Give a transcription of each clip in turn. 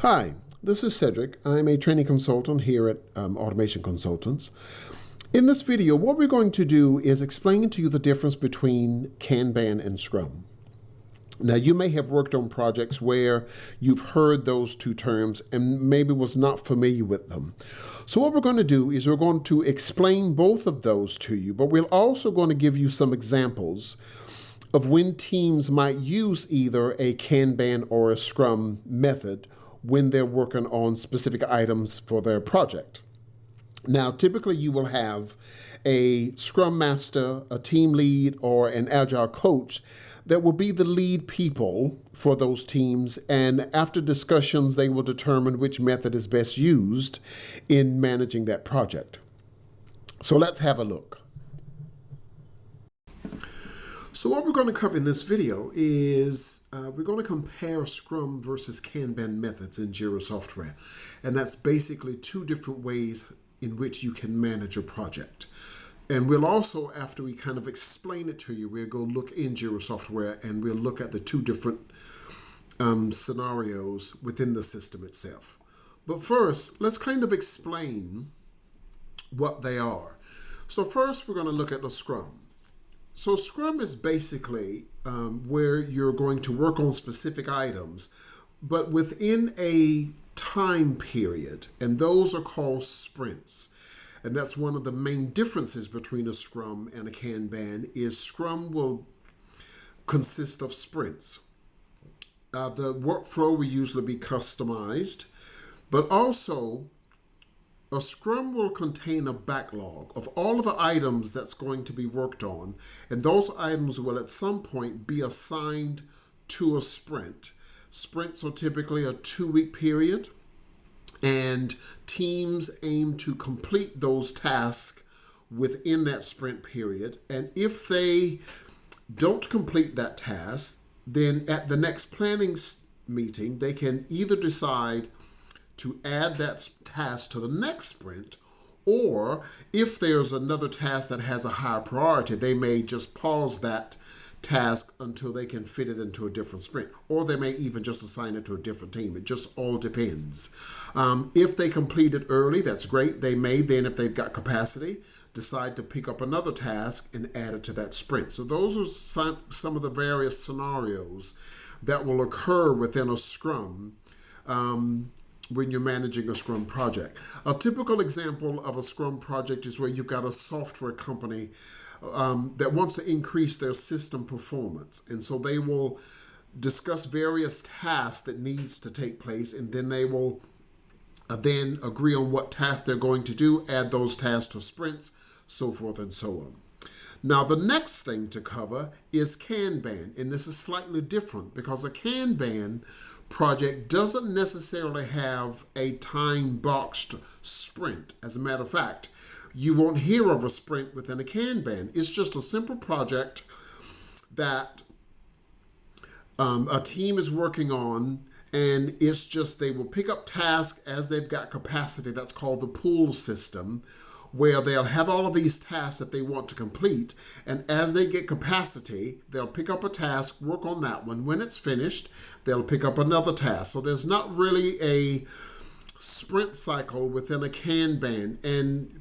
Hi, this is Cedric. I'm a training consultant here at Automation Consultants. In this video, what we're going to do is explain to you the difference between Kanban and Scrum. Now, you may have worked on projects where you've heard those two terms and maybe was not familiar with them. So what we're going to do is we're going to explain both of those to you, but we're also going to give you some examples of when teams might use either a Kanban or a Scrum method when they're working on specific items for their project. Now, typically you will have a Scrum Master, a team lead, or an Agile coach that will be the lead people for those teams, and after discussions, they will determine which method is best used in managing that project. So let's have a look. So what we're going to cover in this video is we're going to compare Scrum versus Kanban methods in Jira software. And that's basically two different ways in which you can manage a project. And we'll also, after we kind of explain it to you, we'll go look in Jira software and we'll look at the two different scenarios within the system itself. But first, let's kind of explain what they are. So first, we're going to look at the Scrum. So Scrum is basically where you're going to work on specific items, but within a time period, and those are called sprints. And that's one of the main differences between a Scrum and a Kanban is Scrum will consist of sprints. The workflow will usually be customized, but also a Scrum will contain a backlog of all of the items that's going to be worked on, and those items will at some point be assigned to a sprint. Sprints are typically a 2-week period, and teams aim to complete those tasks within that sprint period. And if they don't complete that task, then at the next planning meeting, they can either decide to add that task to the next sprint, or if there's another task that has a higher priority, they may just pause that task until they can fit it into a different sprint, or they may even just assign it to a different team. It just all depends. If they complete it early, that's great. They may then, if they've got capacity, decide to pick up another task and add it to that sprint. So those are some of the various scenarios that will occur within a Scrum when you're managing a Scrum project. A typical example of a Scrum project is where you've got a software company that wants to increase their system performance. And so they will discuss various tasks that needs to take place, and then they will then agree on what tasks they're going to do, add those tasks to sprints, so forth and so on. Now, the next thing to cover is Kanban, and this is slightly different because a Kanban project doesn't necessarily have a time-boxed sprint. As a matter of fact, you won't hear of a sprint within a Kanban. It's just a simple project that a team is working on, and it's just they will pick up tasks as they've got capacity. That's called the pool system, where they'll have all of these tasks that they want to complete, and as they get capacity, they'll pick up a task, work on that one. When it's finished, they'll pick up another task. So there's not really a sprint cycle within a Kanban, and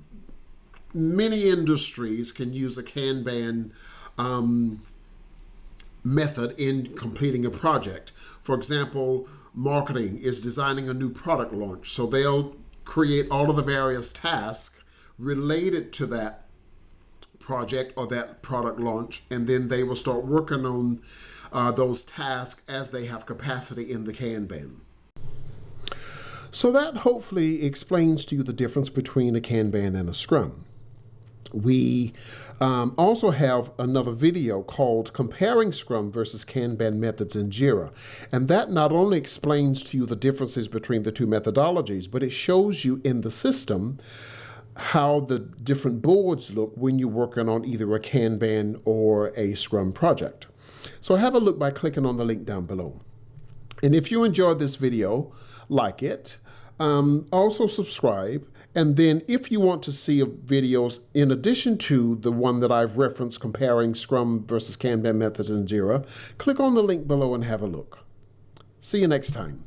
many industries can use a Kanban method in completing a project. For example, marketing is designing a new product launch, so they'll create all of the various tasks related to that project or that product launch, and then they will start working on those tasks as they have capacity in the Kanban. So that hopefully explains to you the difference between a Kanban and a Scrum. We also have another video called Comparing Scrum versus Kanban Methods in Jira. And that not only explains to you the differences between the two methodologies, but it shows you in the system how the different boards look when you're working on either a Kanban or a Scrum project. So have a look by clicking on the link down below. And if you enjoyed this video, like it, also subscribe, and then if you want to see videos in addition to the one that I've referenced comparing Scrum versus Kanban methods in Jira, click on the link below and have a look. See you next time.